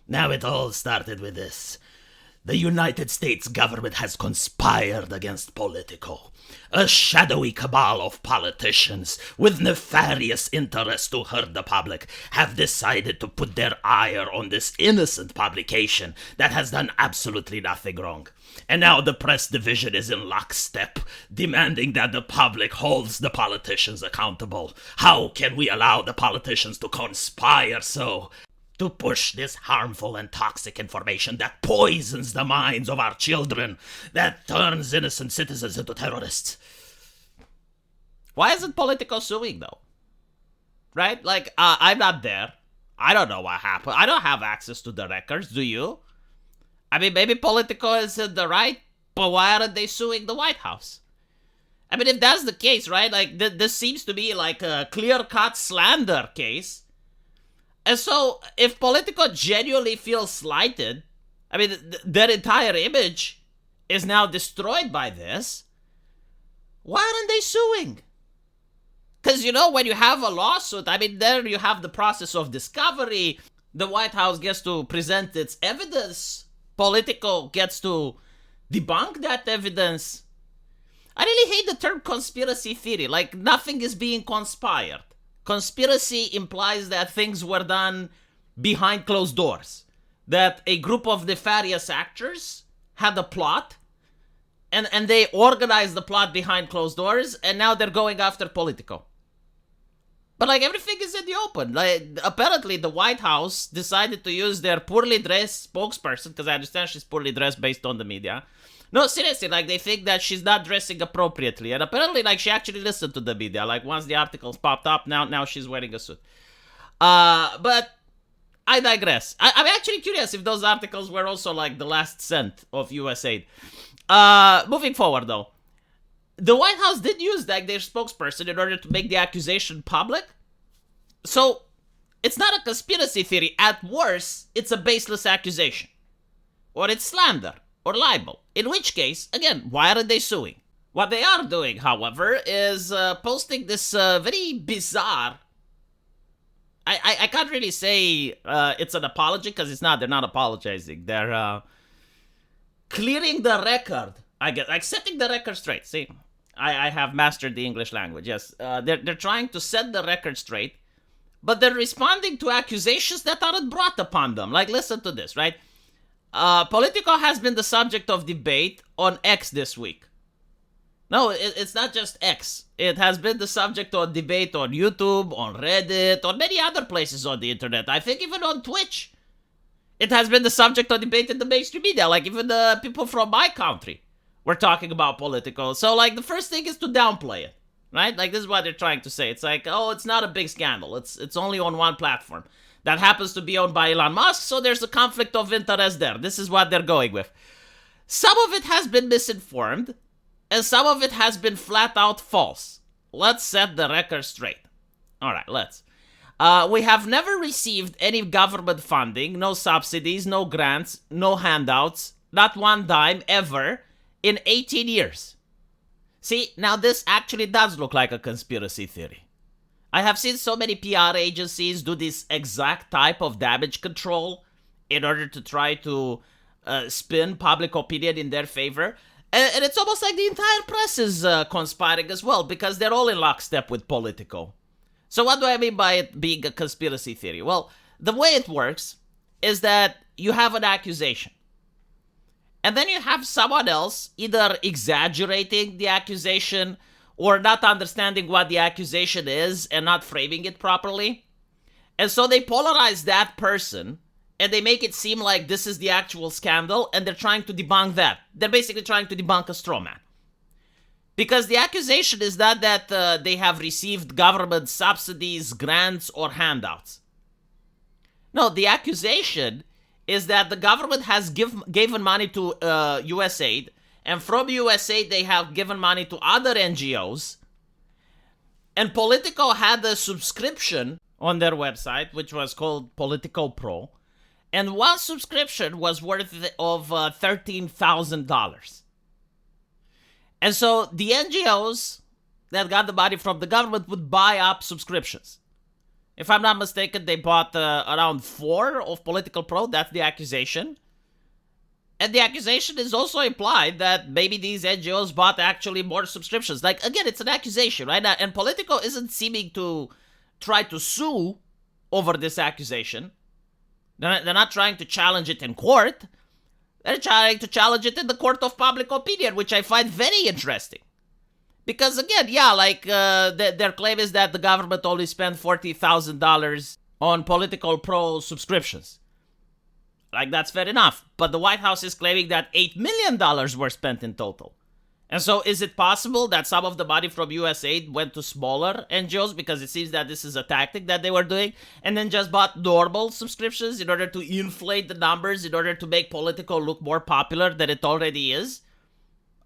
Now it all started with this. The United States government has conspired against Politico. A shadowy cabal of politicians with nefarious interests to hurt the public have decided to put their ire on this innocent publication that has done absolutely nothing wrong. And now the press division is in lockstep, demanding that the public holds the politicians accountable. How can we allow the politicians to conspire so? To push this harmful and toxic information that poisons the minds of our children, that turns innocent citizens into terrorists. Why isn't Politico suing, though? Right? Like, I'm not there. I don't know what happened. I don't have access to the records, do you? I mean, maybe Politico is in the right, but why aren't they suing the White House? I mean, if that's the case, right? Like, this seems to be like a clear-cut slander case. And so, if Politico genuinely feels slighted, I mean, their entire image is now destroyed by this, why aren't they suing? Because, you know, when you have a lawsuit, I mean, there you have the process of discovery. The White House gets to present its evidence. Politico gets to debunk that evidence. I really hate the term conspiracy theory. Like, nothing is being conspired. Conspiracy implies that things were done behind closed doors. That a group of nefarious actors had a plot, and they organized the plot behind closed doors, and now they're going after Politico. But, like, everything is in the open. Like, apparently, the White House decided to use their poorly dressed spokesperson, because I understand she's poorly dressed based on the media. No, seriously, like, they think that she's not dressing appropriately. And apparently, like, she actually listened to the media. Like, once the articles popped up, now she's wearing a suit. But I digress. I'm actually curious if those articles were also, like, the last cent of USAID. Moving forward, though. The White House did use, like, their spokesperson in order to make the accusation public. So, it's not a conspiracy theory. At worst, it's a baseless accusation. Or it's slander. Or libel. In which case, again, why aren't they suing? What they are doing, however, is posting this very bizarre... I can't really say it's an apology, because it's not. They're not apologizing. They're clearing the record, I guess. Like, setting the record straight. See, I have mastered the English language, yes. They're trying to set the record straight, but they're responding to accusations that aren't brought upon them. Like, listen to this, right? Politico has been the subject of debate on X this week. No, it's not just X. It has been the subject of debate on YouTube, on Reddit, on many other places on the internet. I think even on Twitch. It has been the subject of debate in the mainstream media. Like, even the people from my country were talking about Politico. So, like, the first thing is to downplay it, right? Like, this is what they're trying to say. It's like, oh, it's not a big scandal. It's only on one platform. That happens to be owned by Elon Musk, so there's a conflict of interest there. This is what they're going with. Some of it has been misinformed, and some of it has been flat out false. Let's set the record straight. Alright, let's. We have never received any government funding, no subsidies, no grants, no handouts, not one dime ever in 18 years. See, now this actually does look like a conspiracy theory. I have seen so many PR agencies do this exact type of damage control in order to try to spin public opinion in their favor. And it's almost like the entire press is conspiring as well, because they're all in lockstep with Politico. So what do I mean by it being a conspiracy theory? Well, the way it works is that you have an accusation. And then you have someone else either exaggerating the accusation or not understanding what the accusation is and not framing it properly. And so they polarize that person, and they make it seem like this is the actual scandal, and they're trying to debunk that. They're basically trying to debunk a straw man. Because the accusation is not that they have received government subsidies, grants, or handouts. No, the accusation is that the government has given money to USAID, and from USAID, they have given money to other NGOs. And Politico had a subscription on their website, which was called Politico Pro. And one subscription was worth of $13,000. And so the NGOs that got the money from the government would buy up subscriptions. If I'm not mistaken, they bought around 4 of Political Pro. That's the accusation. And the accusation is also implied that maybe these NGOs bought actually more subscriptions. Like, again, it's an accusation, right? And Politico isn't seeming to try to sue over this accusation. They're not trying to challenge it in court. They're trying to challenge it in the court of public opinion, which I find very interesting. Because again, yeah, like their claim is that the government only spent $40,000 on Political Pro subscriptions. Like, that's fair enough. But the White House is claiming that $8 million were spent in total. And so is it possible that some of the money from USAID went to smaller NGOs, because it seems that this is a tactic that they were doing, and then just bought normal subscriptions in order to inflate the numbers, in order to make Politico look more popular than it already is?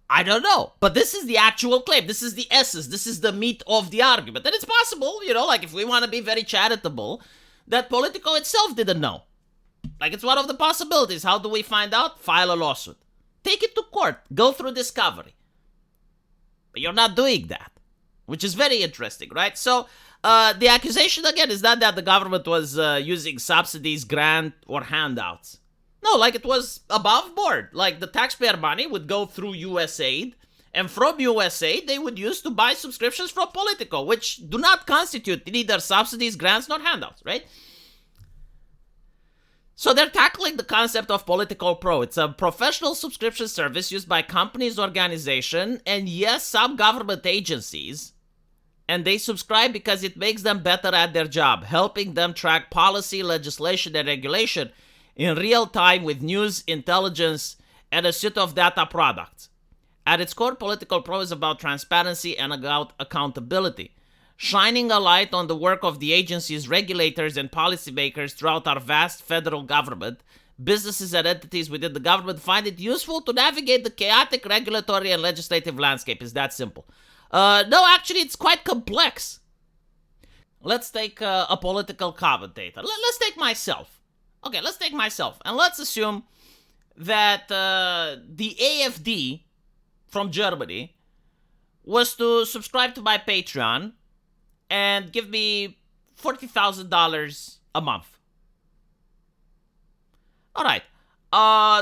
I don't know. But this is the actual claim. This is the essence. This is the meat of the argument. And it's possible, like if we want to be very charitable, that Politico itself didn't know. Like, it's one of the possibilities. How do we find out? File a lawsuit. Take it to court. Go through discovery. But you're not doing that, which is very interesting, right? So the accusation, again, is not that the government was using subsidies, grant, or handouts. No, like, it was above board. Like, the taxpayer money would go through USAID, and from USAID, they would use to buy subscriptions from Politico, which do not constitute neither subsidies, grants, nor handouts, right? So they're tackling the concept of Political Pro. It's a professional subscription service used by companies, organizations, and yes, some government agencies. And they subscribe because it makes them better at their job, helping them track policy, legislation, and regulation in real time with news, intelligence, and a suite of data products. At its core, Political Pro is about transparency and about accountability, shining a light on the work of the agencies, regulators, and policymakers throughout our vast federal government. Businesses and entities within the government find it useful to navigate the chaotic regulatory and legislative landscape. It's that simple. No, actually, it's quite complex. Let's take a political commentator. Let's take myself. Okay, let's take myself. And let's assume that the AFD from Germany was to subscribe to my Patreon and give me $40,000 a month. All right.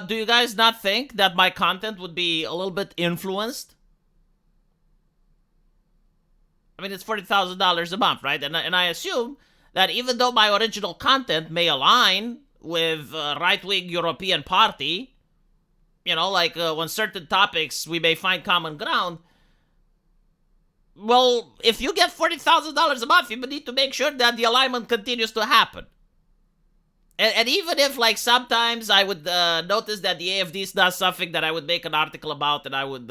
Do you guys not think that my content would be a little bit influenced? I mean, it's $40,000 a month, right? And I assume that even though my original content may align with a right-wing European party, like on certain topics we may find common ground, well, if you get $40,000 a month, you need to make sure that the alignment continues to happen. And even if, like, sometimes I would notice that the AFD does something that I would make an article about and I would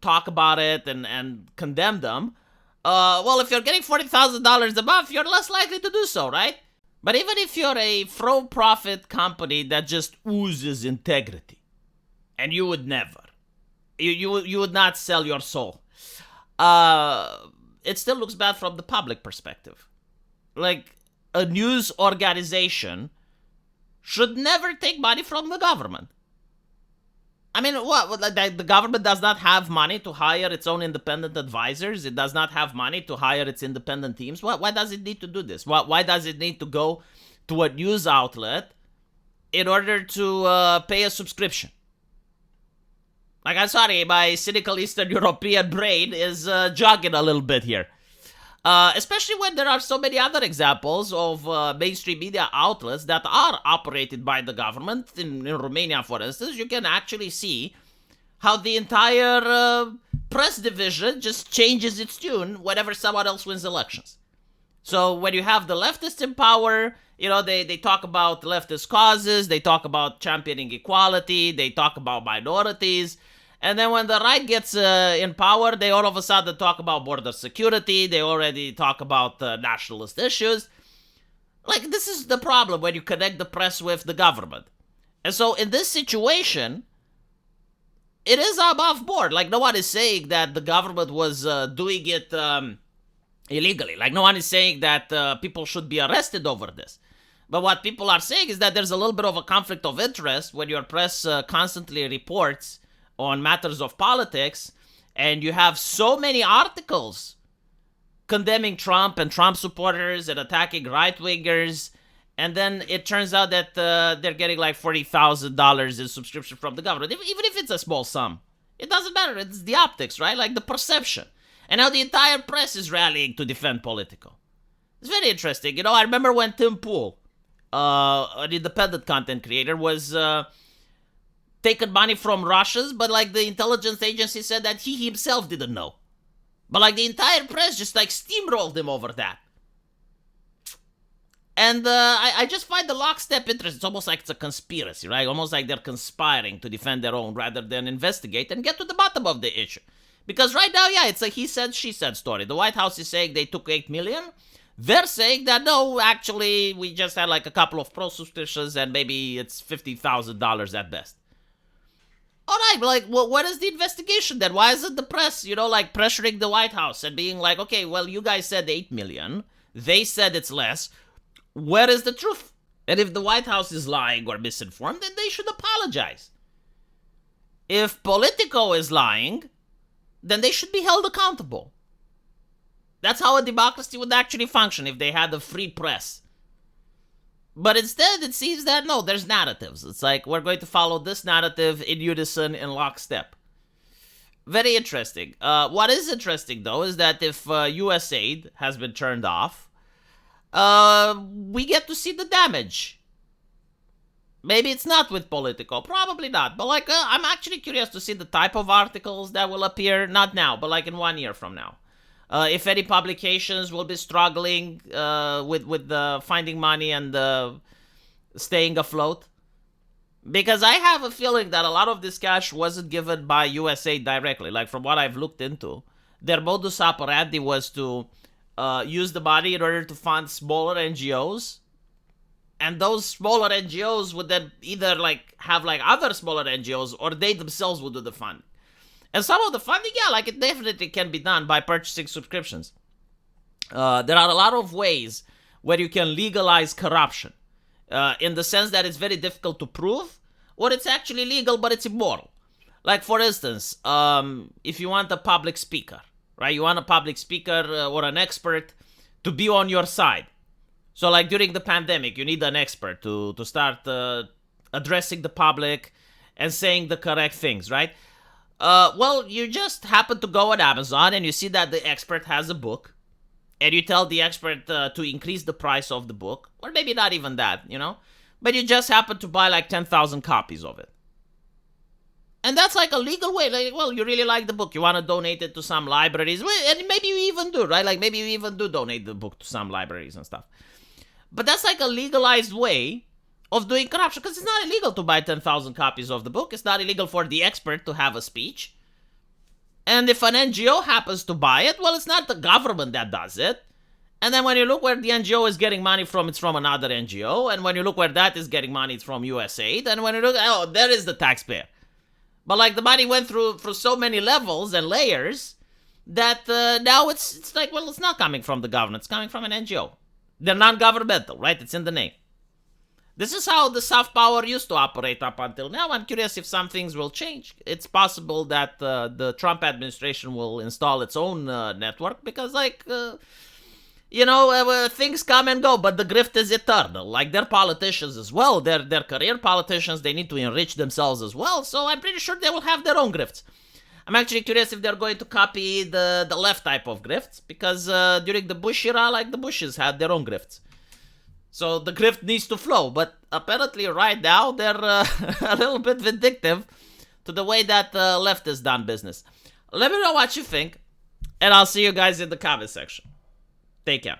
talk about it and condemn them, well, if you're getting $40,000 a month, you're less likely to do so, right? But even if you're a for-profit company that just oozes integrity, and you would never, you would not sell your soul, it still looks bad from the public perspective. Like, a news organization should never take money from the government. I mean, what? The government does not have money to hire its own independent advisors. It does not have money to hire its independent teams. Why does it need to do this? Why does it need to go to a news outlet in order to pay a subscription? Like, I'm sorry, my cynical Eastern European brain is jogging a little bit here. Especially when there are so many other examples of mainstream media outlets that are operated by the government. In Romania, for instance, you can actually see how the entire press division just changes its tune whenever someone else wins elections. So when you have the leftists in power, they talk about leftist causes, they talk about championing equality, they talk about minorities. And then when the right gets in power, they all of a sudden talk about border security. They already talk about nationalist issues. Like, this is the problem when you connect the press with the government. And so in this situation, it is above board. Like, no one is saying that the government was doing it illegally. Like, no one is saying that people should be arrested over this. But what people are saying is that there's a little bit of a conflict of interest when your press constantly reports on matters of politics, and you have so many articles condemning Trump and Trump supporters and attacking right-wingers. And then it turns out that they're getting like $40,000 in subscription from the government. Even if it's a small sum, it doesn't matter. It's the optics, right? Like the perception. And now the entire press is rallying to defend Politico. It's very interesting. I remember when Tim Pool, an independent content creator, was taking money from Russians, but like the intelligence agency said that he himself didn't know. But like the entire press just like steamrolled him over that. And I just find the lockstep interesting. It's almost like it's a conspiracy, right? Almost like they're conspiring to defend their own rather than investigate and get to the bottom of the issue. Because right now, yeah, it's a he said, she said story. The White House is saying they took $8 million. They're saying that, no, actually, we just had like a couple of pro subscriptions and maybe it's $50,000 at best. All right, like, well, what is the investigation then? Why isn't the press, like pressuring the White House and being like, okay, well, you guys said 8 million. They said it's less. Where is the truth? And if the White House is lying or misinformed, then they should apologize. If Politico is lying, then they should be held accountable. That's how a democracy would actually function if they had a free press. But instead, it seems that, no, there's narratives. It's like, we're going to follow this narrative in unison, in lockstep. Very interesting. What is interesting, though, is that if USAID has been turned off, we get to see the damage. Maybe it's not with Politico. Probably not. But, like, I'm actually curious to see the type of articles that will appear, not now, but, like, in 1 year from now. If any publications will be struggling with finding money and staying afloat. Because I have a feeling that a lot of this cash wasn't given by USAID directly. Like, from what I've looked into, their modus operandi was to use the money in order to fund smaller NGOs. And those smaller NGOs would then either, like, have, like, other smaller NGOs, or they themselves would do the funding. And some of the funding, yeah, like, it definitely can be done by purchasing subscriptions. There are a lot of ways where you can legalize corruption. In the sense that it's very difficult to prove, or it's actually legal, but it's immoral. Like, for instance, if you want a public speaker, right? You want a public speaker or an expert to be on your side. So, like, during the pandemic, you need an expert to start addressing the public and saying the correct things, right? Well, you just happen to go on Amazon and you see that the expert has a book, and you tell the expert to increase the price of the book, or maybe not even that, but you just happen to buy like 10,000 copies of it. And that's like a legal way. Like, well, you really like the book, you want to donate it to some libraries, and maybe you even do, right? Like, maybe you even do donate the book to some libraries and stuff. But that's like a legalized way of doing corruption, because it's not illegal to buy 10,000 copies of the book. It's not illegal for the expert to have a speech. And if an NGO happens to buy it, well, it's not the government that does it. And then when you look where the NGO is getting money from, it's from another NGO. And when you look where that is getting money, it's from USAID. And when you look, oh, there is the taxpayer. But like, the money went through so many levels and layers that now it's like, well, it's not coming from the government. It's coming from an NGO. They're non-governmental, right? It's in the name. This is how the soft power used to operate up until now. I'm curious if some things will change. It's possible that the Trump administration will install its own network because, like, things come and go, but the grift is eternal. Like, they're politicians as well. They're career politicians. They need to enrich themselves as well. So I'm pretty sure they will have their own grifts. I'm actually curious if they're going to copy the left type of grifts, because during the Bush era, like, the Bushes had their own grifts. So the grift needs to flow, but apparently right now they're a little bit vindictive to the way that left has done business. Let me know what you think, and I'll see you guys in the comment section. Take care.